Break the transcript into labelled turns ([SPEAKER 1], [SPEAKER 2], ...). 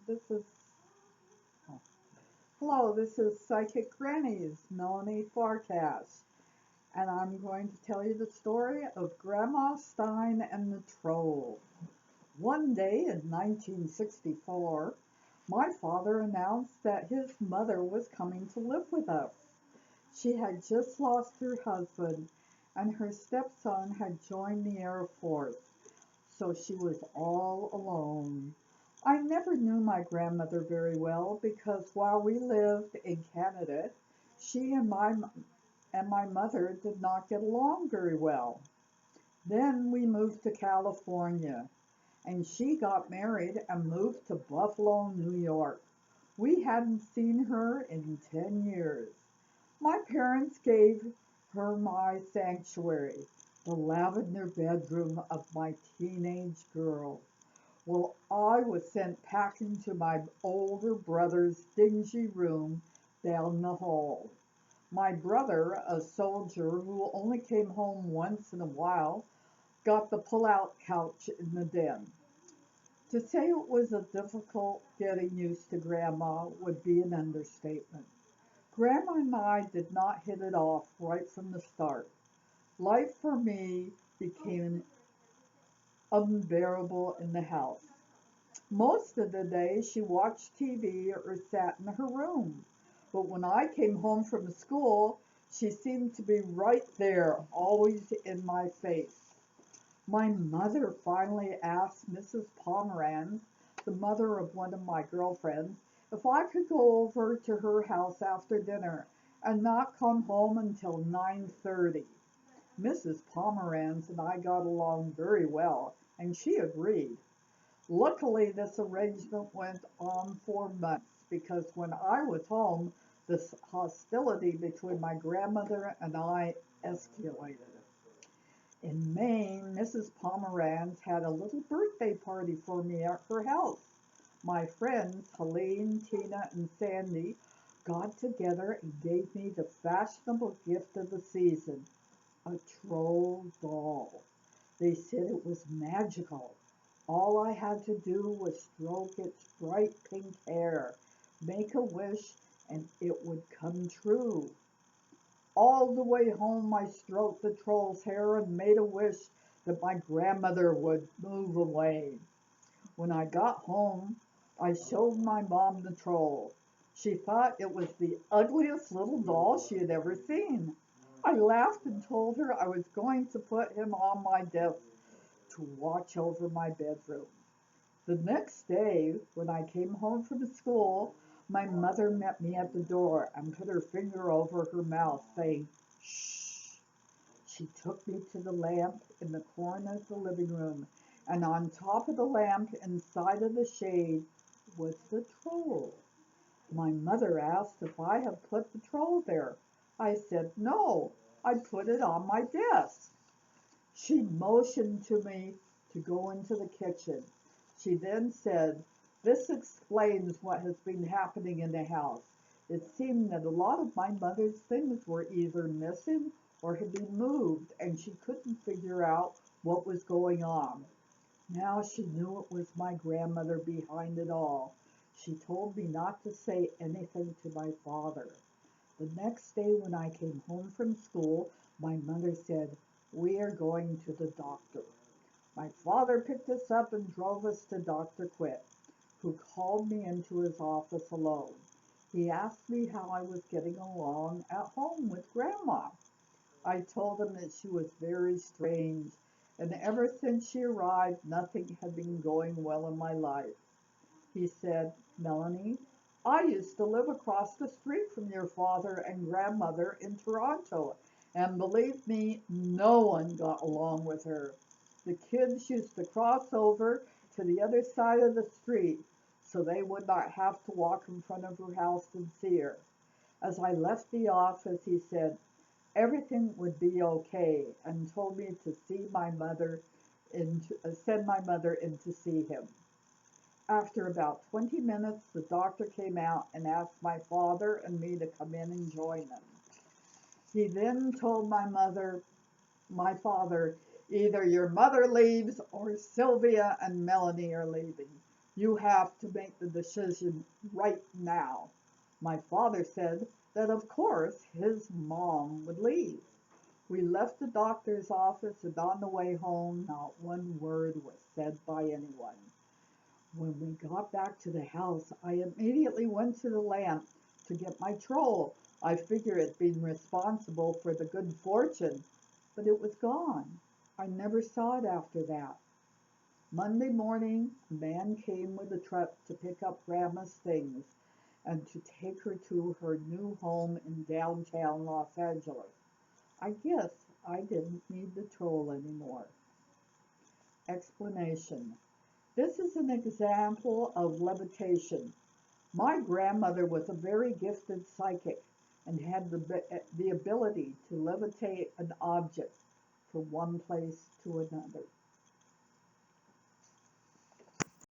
[SPEAKER 1] This is oh. Hello, this is Psychic Granny's Melanie Forecast, and I'm going to tell you the story of Grandma Stein and the Troll. One day in 1964, my father announced that his mother was coming to live with us. She had just lost her husband, and her stepson had joined the Air Force, so she was all alone. I never knew my grandmother very well because while we lived in Canada, she and my mother did not get along very well. Then we moved to California, and she got married and moved to Buffalo, New York. We hadn't seen her in 10 years. My parents gave her my sanctuary, the lavender bedroom of my teenage girl. Well, I was sent packing to my older brother's dingy room down the hall. My brother, a soldier who only came home once in a while, got the pull-out couch in the den. To say it was a difficult getting used to Grandma would be an understatement. Grandma and I did not hit it off right from the start. Life for me became unbearable in the house. Most of the day she watched TV or sat in her room. But when I came home from school, she seemed to be right there, always in my face. My mother finally asked Mrs. Pomeranz, the mother of one of my girlfriends, if I could go over to her house after dinner and not come home until 9:30. Mrs. Pomeranz and I got along very well, and she agreed. Luckily, this arrangement went on for months because when I was home, this hostility between my grandmother and I escalated. In Maine, Mrs. Pomeranz had a little birthday party for me at her house. My friends, Helene, Tina, and Sandy, got together and gave me the fashionable gift of the season, a troll doll. They said it was magical. All I had to do was stroke its bright pink hair, make a wish, and it would come true. All the way home, I stroked the troll's hair and made a wish that my grandmother would move away. When I got home, I showed my mom the troll. She thought it was the ugliest little doll she had ever seen. I laughed and told her I was going to put him on my desk to watch over my bedroom. The next day, when I came home from school, my mother met me at the door and put her finger over her mouth, saying, "Shh." She took me to the lamp in the corner of the living room, and on top of the lamp, inside of the shade, was the troll. My mother asked if I had put the troll there. I said no, I put it on my desk. She motioned to me to go into the kitchen. She then said, "This explains what has been happening in the house. It seemed that a lot of my mother's things were either missing or had been moved, and she couldn't figure out what was going on." Now she knew it was my grandmother behind it all. She told me not to say anything to my father. The next day when I came home from school, my mother said, "We are going to the doctor." My father picked us up and drove us to Dr. Quitt, who called me into his office alone. He asked me how I was getting along at home with Grandma. I told him that she was very strange, and ever since she arrived, nothing had been going well in my life. He said, "Melanie, I used to live across the street from your father and grandmother in Toronto, and believe me, no one got along with her. The kids used to cross over to the other side of the street so they would not have to walk in front of her house and see her." As I left the office, he said everything would be okay and told me to send my mother in to see him. After about 20 minutes, the doctor came out and asked my father and me to come in and join them. He then told my father, "Either your mother leaves or Sylvia and Melanie are leaving. You have to make the decision right now. My father said that, of course, his mom would leave. We left the doctor's office, and on the way home, not one word was said by anyone. When we got back to the house, I immediately went to the lamp to get my troll. I figured it being responsible for the good fortune, but it was gone. I never saw it after that. Monday morning, a man came with a truck to pick up Grandma's things and to take her to her new home in downtown Los Angeles. I guess I didn't need the troll anymore. Explanation. This is an example of levitation. My grandmother was a very gifted psychic and had the ability to levitate an object from one place to another.